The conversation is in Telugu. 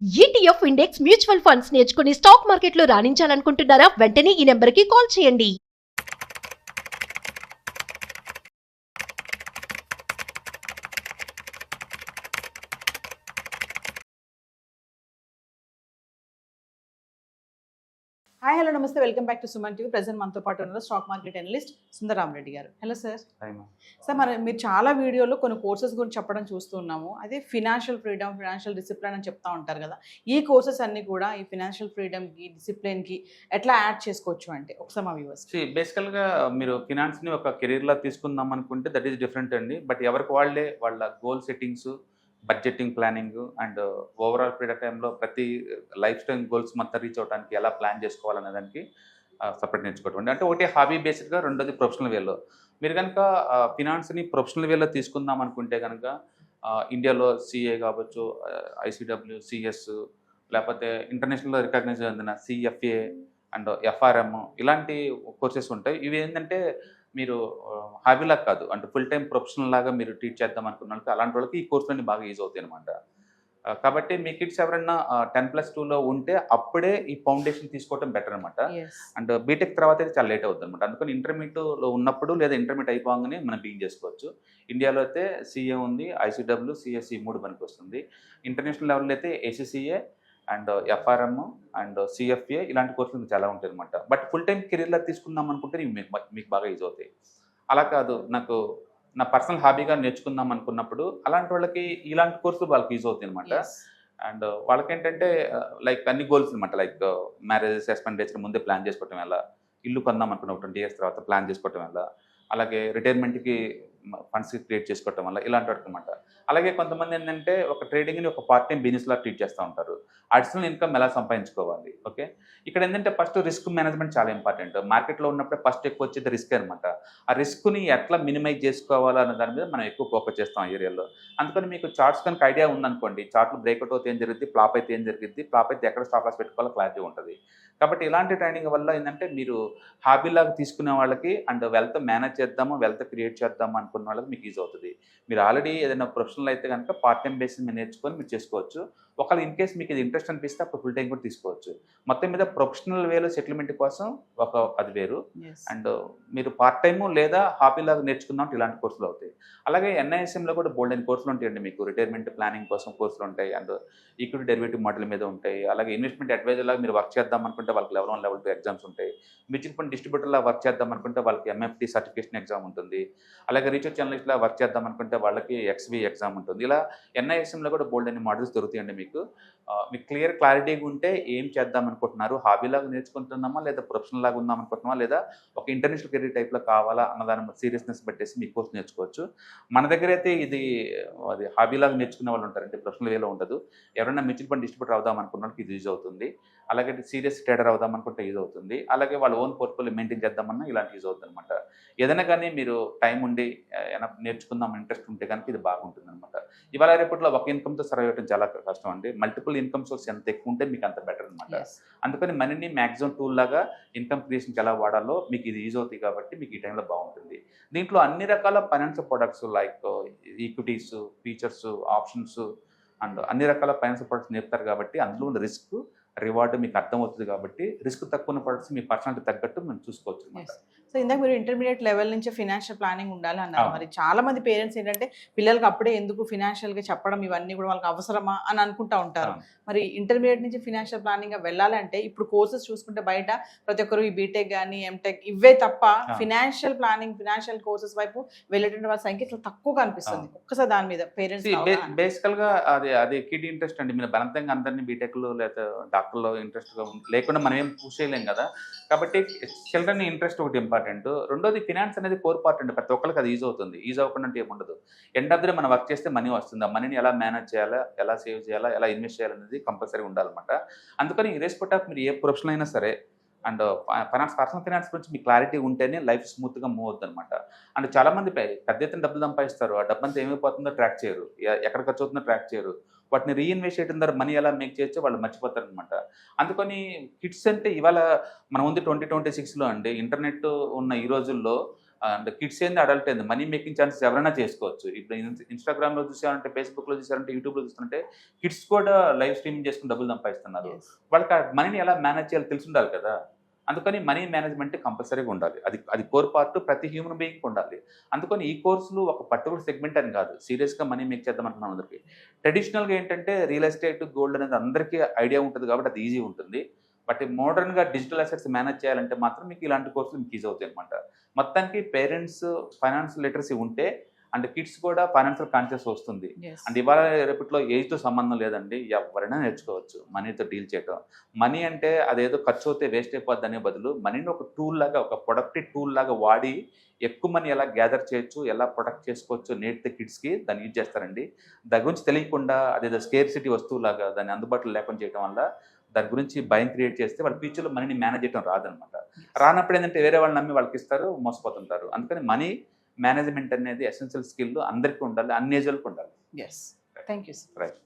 ఈటీఎఫ్ ఇండెక్స్ మ్యూచువల్ ఫండ్స్ నేర్చుకుని స్టాక్ మార్కెట్లో రాణించాలనుకుంటున్నారా? వెంటనే ఈ నెంబర్కి కాల్ చేయండి. హాయ్ హలో నమస్తే welcome back to Suman TV. Present మనతో పాటు ఉన్నారు స్టాక్ మార్కెట్ అనలిస్ట్ సుందరరామరెడ్డి గారు. Hello sir. సార్ మీరు చాలా వీడియోలో కొన్ని కోర్సెస్ గురించి చెప్పడం చూస్తూ ఉన్నాము. అదే ఫినాన్షియల్ ఫ్రీడమ్, ఫినాన్షియల్ డిసిప్లిన్ అని చెప్తా ఉంటారు కదా. ఈ కోర్సెస్ అన్నీ కూడా ఈ ఫినాన్షియల్ ఫ్రీడమ్కి, డిసిప్లిన్కి ఎట్లా యాడ్ చేసుకోవచ్చు అంటే ఒకసారి మా వ్యూవర్స్. బేసికల్గా మీరు ఫినాన్స్ని ఒక కెరీర్లా తీసుకుందాం అనుకుంటే దట్ ఈస్ డిఫరెంట్ అండి. బట్ ఎవరికి వాళ్ళే వాళ్ళ goal settings, budgeting planning and overall period టైంలో ప్రతి లైఫ్ స్టైల్ గోల్స్ మొత్తం రీచ్ అవడానికి ఎలా ప్లాన్ చేసుకోవాలనే దానికి సపరేట్ నేర్చుకోవటం అంటే ఒకటి హాబీ బేస్డ్గా, రెండోది ప్రొఫెషనల్ వేలో. మీరు కనుక ఫినాన్స్ని ప్రొఫెషనల్ వేలో తీసుకుందాం అనుకుంటే కనుక ఇండియాలో సిఏ కావచ్చు, ఐసిడబ్ల్యూ, సిఎస్, లేకపోతే ఇంటర్నేషనల్ రికగ్నైజ్ చెందిన సిఎఫ్ఏ అండ్ ఎఫ్ఆర్ఎం ఇలాంటి కోర్సెస్ ఉంటాయి. ఇవి ఏంటంటే మీరు హాబీలాగా కాదు, అంటే ఫుల్ టైం ప్రొఫెషనల్ లాగా మీరు టీచ్ చేద్దాం అనుకున్న వాళ్ళకి, అలాంటి వాళ్ళకి ఈ కోర్సులన్నీ బాగా యూజ్ అవుతాయి అనమాట. కాబట్టి మీ కిడ్స్ ఎవరైనా 10+2లో ఉంటే అప్పుడే ఈ ఫౌండేషన్ తీసుకోవడం బెటర్ అనమాట. అండ్ బీటెక్ తర్వాత అయితే చాలా లేట్ అవుతుంది అనమాట. అందుకని ఇంటర్మీడియట్లో ఉన్నప్పుడు లేదా ఇంటర్మీడియట్ అయిపోగానే మనం బిగిన్ చేసుకోవచ్చు. ఇండియాలో అయితే సిఏ ఉంది, ఐసిడబ్ల్యూ, సిఎస్సి 3 పనికి వస్తుంది. ఇంటర్నేషనల్ లెవెల్లో అయితే ACCA and FRM and CFA ఇలాంటి కోర్సులు చాలా ఉంటాయి అనమాట. బట్ ఫుల్ టైం కెరీర్లో తీసుకుందాం అనుకుంటే మీకు బాగా యూజ్ అవుతాయి. అలా కాదు, నాకు నా పర్సనల్ హాబీగా నేర్చుకుందాం అనుకున్నప్పుడు అలాంటి వాళ్ళకి ఇలాంటి కోర్సులు వాళ్ళకి యూజ్ అవుతాయి అనమాట. అండ్ వాళ్ళకేంటంటే లైక్ అన్ని గోల్స్ అనమాట. లైక్ మ్యారేజెస్, ఎక్స్పెండిచర్ ముందే ప్లాన్ చేసుకోవటం ఎలా, ఇల్లు కొందాం అనుకున్న 20 years తర్వాత ప్లాన్ చేసుకోవటం ఎలా, అలాగే రిటైర్మెంట్కి ఫండ్స్ క్రియేట్ చేసుకోవటం వల్ల ఇలాంటి వాటికి అనమాట. అలాగే కొంతమంది ఏంటంటే ఒక ట్రేడింగ్ని ఒక పార్ట్ టైం బిజినెస్లా ట్రీట్ చేస్తూ ఉంటారు. అడిషనల్ ఇన్కమ్ ఎలా సంపాదించుకోవాలి. ఓకే, ఇక్కడ ఏంటంటే ఫస్ట్ రిస్క్ మేనేజ్మెంట్ చాలా ఇంపార్టెంట్. మార్కెట్లో ఉన్నప్పుడే ఫస్ట్ ఎక్కువ వచ్చేది రిస్క్ అనమాట. ఆ రిస్క్ని ఎట్లా మినిమైజ్ చేసుకోవాలన్న దాని మీద మనం ఎక్కువ ఫోకస్ చేస్తాం ఆ ఏరియాలో. అందుకని మీకు చార్ట్స్ కనుక ఐడియా ఉందనుకోండి, చార్ట్లు బ్రేక్అవుట్ అయితే ఏం జరిగింది, ఫ్లాప్ అయితే ఏం జరిగింది, ఫ్లాప్ అయితే ఎక్కడ స్టాప్ లాస్ పెట్టుకోవాలో క్లారిటీ ఉంటుంది. కాబట్టి ఇలాంటి ట్రైనింగ్ వల్ల ఏంటంటే మీరు హాబీలాగా తీసుకునే వాళ్ళకి అండ్ వెల్త్ మేనేజ్ చేద్దాము, వెల్త్ క్రియేట్ చేద్దాము అనుకున్న వాళ్ళకి మీకు యూజ్ అవుతుంది. మీరు ఆల్రెడీ ఏదైనా ప్రొఫెషనల్ అయితే కనుక పార్ట్ టైం బేసిస్ మీద నేర్చుకొని మీరు చేసుకోవచ్చు. ఒకవేళ ఇన్ కేస్ మీకు ఇది ఇంట్రెస్ట్ అనిపిస్తే అప్పుడు ఫుల్ టైం కూడా తీసుకోవచ్చు. మొత్తం మీద ప్రొఫెషనల్ వేలో సెటిల్మెంట్ కోసం అది వేరు. అండ్ మీరు పార్ట్ టైము లేదా హాబీలాగా నేర్చుకుందాం ఇలాంటి కోర్సులు అవుతాయి. అలాగే ఎన్ఐఎస్ఎంలో కూడా బోల్డ్ అయిన కోర్సులు ఉంటాయండి. మీకు రిటైర్మెంట్ ప్లానింగ్ కోసం కోర్సులు ఉంటాయి, అండ్ ఈక్విటీ డెరివేటివ్ మోడల్ మీద ఉంటాయి. అలాగే ఇన్వెస్ట్మెంట్ అడ్వైజర్ లాగా మీరు వర్క్ చేద్దాం అనుకుంటే వాళ్ళకి లెవెల్ 1, లెవెల్ 2 ఎగ్జామ్స్ ఉంటాయి. మ్యూచువల్ ఫండ్ డిస్ట్రిబ్యూటర్లా వర్క్ చేద్దాం అనుకుంటే వాళ్ళకి ఎంఎఫ్టీ సర్టిఫికేషన్ ఎగ్జామ్ ఉంటుంది. అలాగే రీసెర్చ్ జర్నలిస్ట్లా వర్క్ చేద్దాం అనుకుంటే వాళ్ళకి ఎక్స్వి ఎగ్జామ్ ఉంటుంది. ఇలా ఎన్ఐఎస్ఎంలో కూడా బోల్డ్ అయిన మోడల్స్ దొరుకుతాయండి. మీకు క్లారిటీగా ఉంటే ఏం చేద్దాం అనుకుంటున్నారు, హాబీలాగా నేర్చుకుంటున్నామా లేదా ప్రొఫెషనల్ లాగా ఉందాం అనుకుంటున్నామా లేదా ఒక ఇంటర్నేషనల్ కెరీర్ టైప్లో కావాలా అన్నదాని సీరియస్నెస్ పెట్టేసి మీ కోర్స్ నేర్చుకోవచ్చు. మన దగ్గర అయితే అది హాబీలాగా నేర్చుకునే వాళ్ళు ఉంటారండి, ప్రొఫెషనల్ వేలో ఉండదు. ఎవరైనా మ్యూచువల్ ఫండ్ డిస్ట్రిబ్యూటర్ అవుదాం అనుకున్న వాళ్ళకి ఇది యూజ్ అవుతుంది. అలాగే సీరియస్ ట్రేడర్ అవుదాం అనుకుంటే యూజ్ అవుతుంది. అలాగే వాళ్ళ ఓన్ పోర్ట్ఫోలియో మెయింటైన్ చేద్దామన్నా ఇలాంటి యూజ్ అవుతుంది అనమాట. ఏదైనా కానీ మీరు టైం ఉండి నేర్చుకుందాం ఇంట్రెస్ట్ ఉంటే కనుక ఇది బాగుంటుంది అనమాట. ఇవాళ రేపట్లో ఒక ఇన్కమ్తో సర్వైవ్ అవ్వడం చాలా కష్టం అండి. మల్టిపుల్ ఇన్కమ్ సోర్స్ ఎంత ఎక్కువ ఉంటే మీకు అంత బెటర్ అనమాట. అందుకని మనీని మ్యాక్సిమం టూల్ లాగా ఇన్కమ్ క్రియేషన్కి ఎలా వాడాలో మీకు ఇది యూజ్ అవుతుంది. కాబట్టి మీకు ఈ టైంలో బాగుంటుంది. దీంట్లో అన్ని రకాల financial products like equities, features, options and అన్ని రకాల ఫైనాన్షియల్ ప్రొడక్ట్స్ నేర్పుతారు. కాబట్టి అందులో ఉన్న రిస్క్ రివార్డ్ మీకు అర్థమవుతుంది. కాబట్టి రిస్క్ తక్కువ ఉన్న ప్రొడక్ట్స్ మీ పర్సనాలిటీ తగ్గట్టు మనం చూసుకోవచ్చు అనమాట. సో ఇందాక మీరు ఇంటర్మీడియట్ లెవెల్ నుంచి ఫినాన్షియల్ ప్లానింగ్ ఉండాలి అన్నారు. మరి చాలా మంది పేరెంట్స్ ఏంటంటే పిల్లలకి అప్పుడే ఎందుకు ఫినాన్షియల్గా చెప్పడం, ఇవన్నీ కూడా వాళ్ళకి అవసరమా అని అనుకుంటా ఉంటారు. మరి ఇంటర్మీడియట్ నుంచి ఫినాన్షియల్ ప్లానింగ్గా వెళ్ళాలంటే ఇప్పుడు కోర్సెస్ చూసుకుంటే బయట ప్రతి ఒక్కరు ఈ బీటెక్ కానీ ఎంటెక్ ఇవే తప్ప ఫినాన్షియల్ ప్లానింగ్, ఫినాన్షియల్ కోర్సెస్ వైపు వెళ్ళేటువంటి వాళ్ళ సంఖ్య చాలా తక్కువ కనిపిస్తుంది. ఒక్కసారి దాని మీద పేరెంట్స్ బేసికల్గా అది కిడ్ ఇంట్రెస్ట్ అండి. మీరు బలంతంగా అందరినీ బీటెక్లో లేదా డాక్టర్లో ఇంట్రెస్ట్గా లేకుండా మనం ఏం పుష్ చేయలేం కదా. కాబట్టి చిల్డ్రన్ ఇంట్రెస్ట్ ఒకటి ఇంపార్టెంట్. రెండోది ఫినాన్స్ అనేది కోర్ పార్ట్ అండి. ప్రతి ఒక్కరికి అది యూజ్ అవుతుంది. యూజ్ అవ్వకుండా అంటే ఏముండదు. ఎండ్ ఆఫ్ ది డే మనం వర్క్ చేస్తే మనీ వస్తుంది. ఆ మనీని ఎలా మేనేజ్ చేయాలా, ఎలా సేవ్ చేయాలా, ఎలా ఇన్వెస్ట్ చేయాలనేది కంపల్సరీ ఉండాలన్నమాట. అందుకని ఇర్రెస్పెక్ట్ ఆఫ్ మీరు ఏ ప్రొఫెషనల్ అయినా సరే అండ్ పర్సనల్ ఫినాన్స్ గురించి మీకు క్లారిటీ ఉంటేనే లైఫ్ స్మూత్గా మూవ్ అవుతుంది అనమాట. అండ్ చాలామంది పెద్ద ఎత్తున డబ్బులు సంపాదిస్తారు. ఆ డబ్బంతా ఏమైపోతుందో ట్రాక్ చేయరు, ఎక్కడ ఖర్చు అవుతుందో ట్రాక్ చేయరు. వాటిని రీఇన్వెస్ట్ చేయడం ద్వారా మనీ ఎలా మేక్ చేయొచ్చో వాళ్ళు మర్చిపోతారు అనమాట. అందుకని కిడ్స్ అంటే ఇవాళ మనం ఉంది 2026లో అండి. ఇంటర్నెట్ ఉన్న ఈ రోజుల్లో అండ్ కిడ్స్ ఏంది అడల్ట్ ఏంది మనీ మేకింగ్ ఛాన్సెస్ ఎవరైనా చేసుకోవచ్చు. ఇప్పుడు ఇన్స్టాగ్రామ్లో చూసారంటే, ఫేస్బుక్లో చూసారంటే, యూట్యూబ్లో చూస్తుంటే కిడ్స్ కూడా లైవ్ స్ట్రీమింగ్ చేసుకుని డబ్బులు సంపాదిస్తున్నారు. Yes. వాళ్ళకి ఆ మనీని ఎలా మేనేజ్ చేయాలో తెలిసి ఉండాలి కదా. అందుకని మనీ మేనేజ్మెంట్ కంపల్సరీగా ఉండాలి. అది కోర్ పార్ట్ ప్రతి హ్యూమన్ బీయింగ్కి ఉండాలి. అందుకని ఈ కోర్సులు ఒక పర్టికులర్ సెగ్మెంట్ అని కాదు, సీరియస్గా మనీ మేక్ చేద్దాం అనుకున్నాం అందరికీ. ట్రెడిషనల్గా ఏంటంటే రియల్ ఎస్టేట్, గోల్డ్ అనేది అందరికీ ఐడియా ఉంటుంది కాబట్టి అది ఈజీ ఉంటుంది. బట్ మోడర్న్గా డిజిటల్ అసెట్స్ మేనేజ్ చేయాలంటే మాత్రం మీకు ఇలాంటి కోర్సులు మీకు ఈజీ అవుతాయి అనమాట. మొత్తానికి పేరెంట్స్ ఫైనాన్షియల్ లిటరసీ ఉంటే అండ్ కిడ్స్ కూడా ఫైనాన్షియల్ కాన్షియస్ వస్తుంది. Yes. అండ్ ఇవాళ రేపట్లో ఏజ్తో సంబంధం లేదండి, ఎవరైనా నేర్చుకోవచ్చు మనీతో డీల్ చేయటం. మనీ అంటే అదేదో ఖర్చు అవుతే వేస్ట్ అయిపోద్ది అనే బదులు మనీని ఒక టూల్ లాగా, ఒక ప్రొడక్టివ్ టూల్ లాగా వాడి ఎక్కువ మనీ ఎలా గ్యాదర్ చేయొచ్చు, ఎలా ప్రొడక్ట్ చేసుకోవచ్చు నేర్పితే కిడ్స్కి దాన్ని యూజ్ చేస్తారండి. దాని గురించి తెలియకుండా అదేదో స్కేర్సిటీ వస్తువులాగా దాన్ని అందుబాటులో లేకుండా చేయడం వల్ల దాని గురించి భయం క్రియేట్ చేస్తే వాళ్ళ ఫ్యూచర్లో మనీని మేనేజ్ చేయడం రాదనమాట. రానప్పుడు ఏంటంటే వేరే వాళ్ళు నమ్మి వాళ్ళకి ఇస్తారు, మోసపోతుంటారు. అందుకని మనీ మేనేజ్మెంట్ అనేది ఎసెన్షియల్ స్కిల్ అందరికీ ఉండాలి, అన్ని ఏజ్లకు ఉండాలి. Yes. Thank you, sir. Right.